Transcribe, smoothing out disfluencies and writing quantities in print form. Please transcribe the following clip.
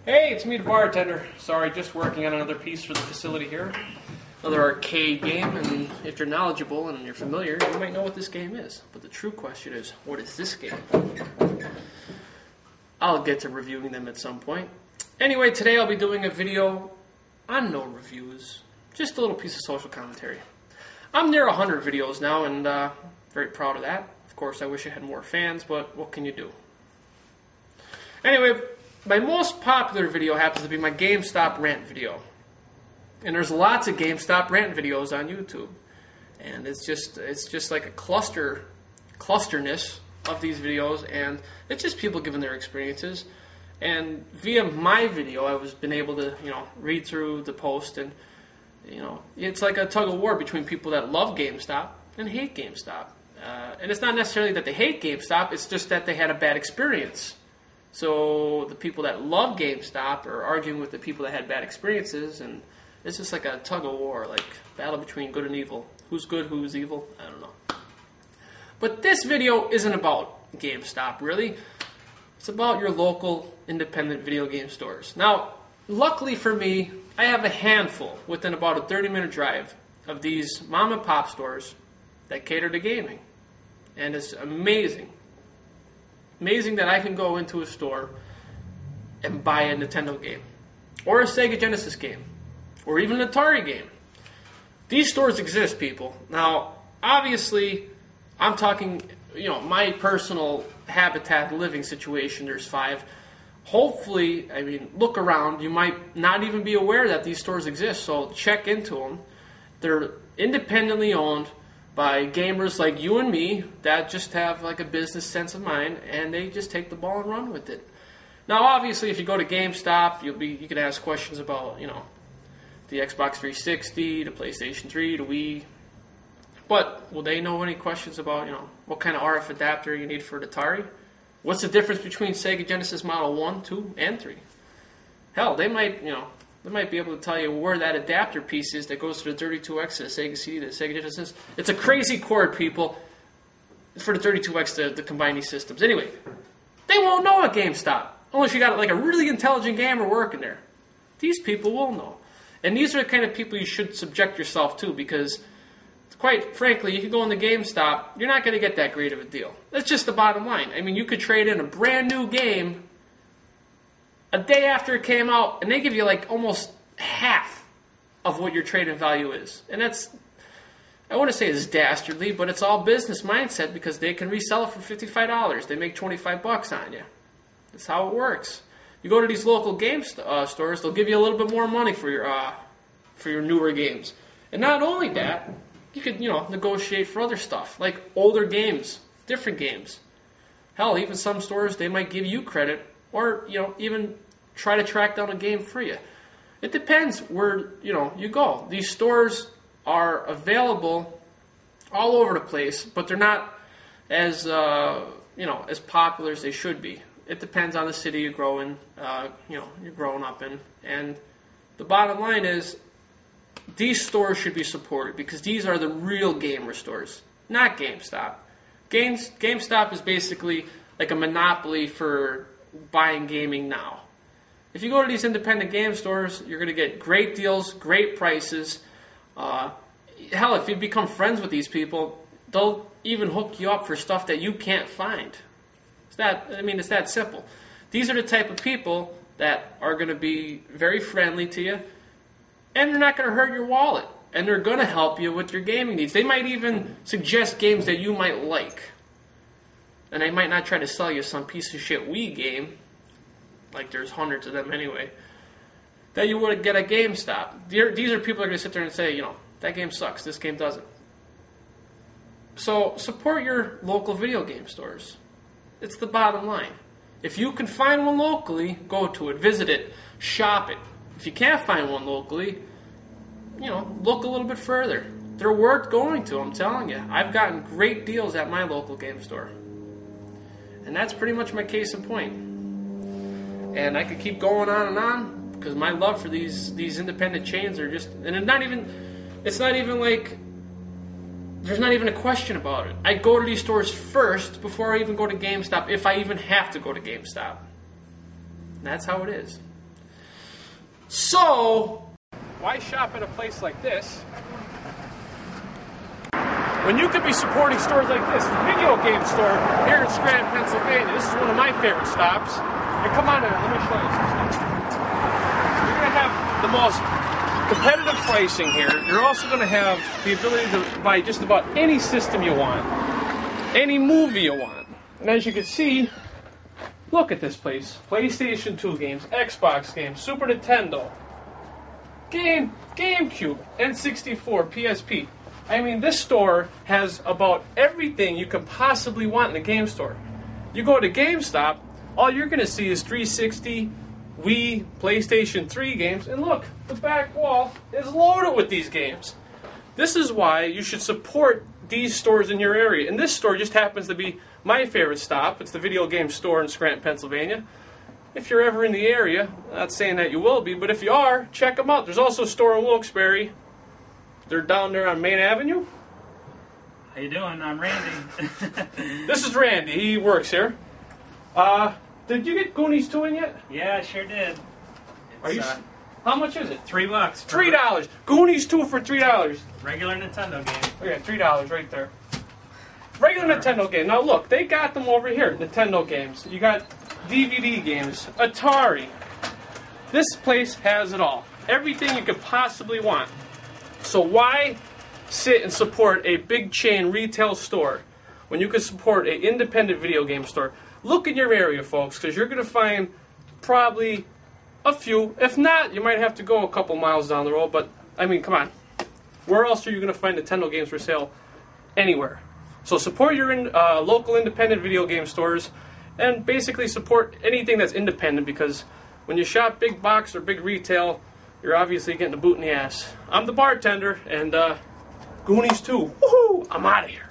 Hey, it's me, the bartender. Sorry, just working on another piece for the facility here. Another arcade game, and if you're knowledgeable and you're familiar, you might know what this game is. But the true question is, what is this game? I'll get to reviewing them at some point. Anyway, today I'll be doing a video on no reviews. Just a little piece of social commentary. I'm near 100 videos now, and very proud of that. Of course, I wish I had more fans, but what can you do? Anyway, my most popular video happens to be my Gamestop rant video. And there's lots of Gamestop rant videos on YouTube. And it's just like a clusterness of these videos, and it's just people giving their experiences. And via my video, I've been able to, read through the post, and it's like a tug of war between people that love GameStop and hate GameStop. And it's not necessarily that they hate GameStop, it's just that they had a bad experience. So the people that love GameStop are arguing with the people that had bad experiences, and it's just like a tug of war, like battle between good and evil. Who's good, who's evil? I don't know. But this video isn't about GameStop, really. It's about your local independent video game stores. Now, luckily for me, I have a handful within about a 30-minute drive of these mom and pop stores that cater to gaming. And it's amazing. Amazing that I can go into a store and buy a Nintendo game, or a Sega Genesis game, or even an Atari game. These stores exist, people. Now, obviously, I'm talking, my personal habitat living situation, there's 5. Hopefully, look around. You might not even be aware that these stores exist, so check into them. They're independently owned by gamers like you and me that just have like a business sense of mind, and they just take the ball and run with it. Now, obviously, if you go to GameStop, you can ask questions about, the Xbox 360, the PlayStation 3, the Wii. But will they know any questions about, what kind of RF adapter you need for the Atari? What's the difference between Sega Genesis Model 1, 2, and 3? Hell, they might be able to tell you where that adapter piece is that goes to the 32X to the Sega CD, the Sega Genesis. It's a crazy cord, people, for the 32X to combine these systems. Anyway, they won't know at GameStop unless you got like a really intelligent gamer working there. These people will know. And these are the kind of people you should subject yourself to, because quite frankly, you can go in the GameStop, you're not going to get that great of a deal. That's just the bottom line. You could trade in a brand new game a day after it came out, and they give you like almost half of what your trade-in value is. And that's, I want to say it's dastardly, but it's all business mindset, because they can resell it for $55. They make $25 on you. That's how it works. You go to these local game stores, they'll give you a little bit more money for your newer games. And not only that, you could, negotiate for other stuff, like older games, different games. Hell, even some stores, they might give you credit, or, even try to track down a game for you. It depends where, you go. These stores are available all over the place, but they're not as, as popular as they should be. It depends on the city you're growing up in. And the bottom line is, these stores should be supported, because these are the real gamer stores, not GameStop. GameStop is basically like a monopoly for buying gaming now. If you go to these independent game stores, you're going to get great deals, great prices. Hell, if you become friends with these people, they'll even hook you up for stuff that you can't find. It's that simple. These are the type of people that are going to be very friendly to you, and they're not going to hurt your wallet, and they're going to help you with your gaming needs. They might even suggest games that you might like. And they might not try to sell you some piece of shit Wii game, like there's hundreds of them anyway, that you would get at GameStop. These are people that are going to sit there and say, that game sucks, this game doesn't. So support your local video game stores. It's the bottom line. If you can find one locally, go to it, visit it, shop it. If you can't find one locally, look a little bit further. They're worth going to, I'm telling you. I've gotten great deals at my local game store. And that's pretty much my case in point. And I could keep going on and on, because my love for these independent chains are just, and it's not even like, there's not even a question about it. I go to these stores first before I even go to GameStop, if I even have to go to GameStop. And that's how it is. So, why shop at a place like this when you could be supporting stores like this? The video game store here in Scranton, Pennsylvania. This is one of my favorite stops. And come on in, let me show you some stuff. You're going to have the most competitive pricing here. You're also going to have the ability to buy just about any system you want, any movie you want. And as you can see, look at this place. PlayStation 2 games, Xbox games, Super Nintendo, GameCube, N64, PSP. I mean, this store has about everything you can possibly want in a game store. You go to Gamestop, all you're going to see is 360, Wii, PlayStation 3 games, and look, the back wall is loaded with these games. This is why you should support these stores in your area. And this store just happens to be my favorite stop. It's the video game store in Scranton, Pennsylvania. If you're ever in the area, I'm not saying that you will be, but if you are, check them out. There's also a store in Wilkes-Barre. They're down there on Main Avenue. How you doing? I'm Randy. This is Randy. He works here. Did you get Goonies 2 in yet? Yeah, I sure did. Are you? How much is it? $3. $3. Goonies 2 for $3. Regular Nintendo game. Okay, $3 right there. Regular Nintendo game. Now look, they got them over here. Nintendo games. You got DVD games, Atari. This place has it all. Everything you could possibly want. So why sit and support a big chain retail store when you could support an independent video game store? Look in your area, folks, because you're going to find probably a few. If not, you might have to go a couple miles down the road. But, I mean, come on. Where else are you going to find Nintendo games for sale? Anywhere. So support your local independent video game stores and basically support anything that's independent, because when you shop big box or big retail, you're obviously getting a boot in the ass. I'm the bartender, and Goonies 2. Woohoo! I'm out of here.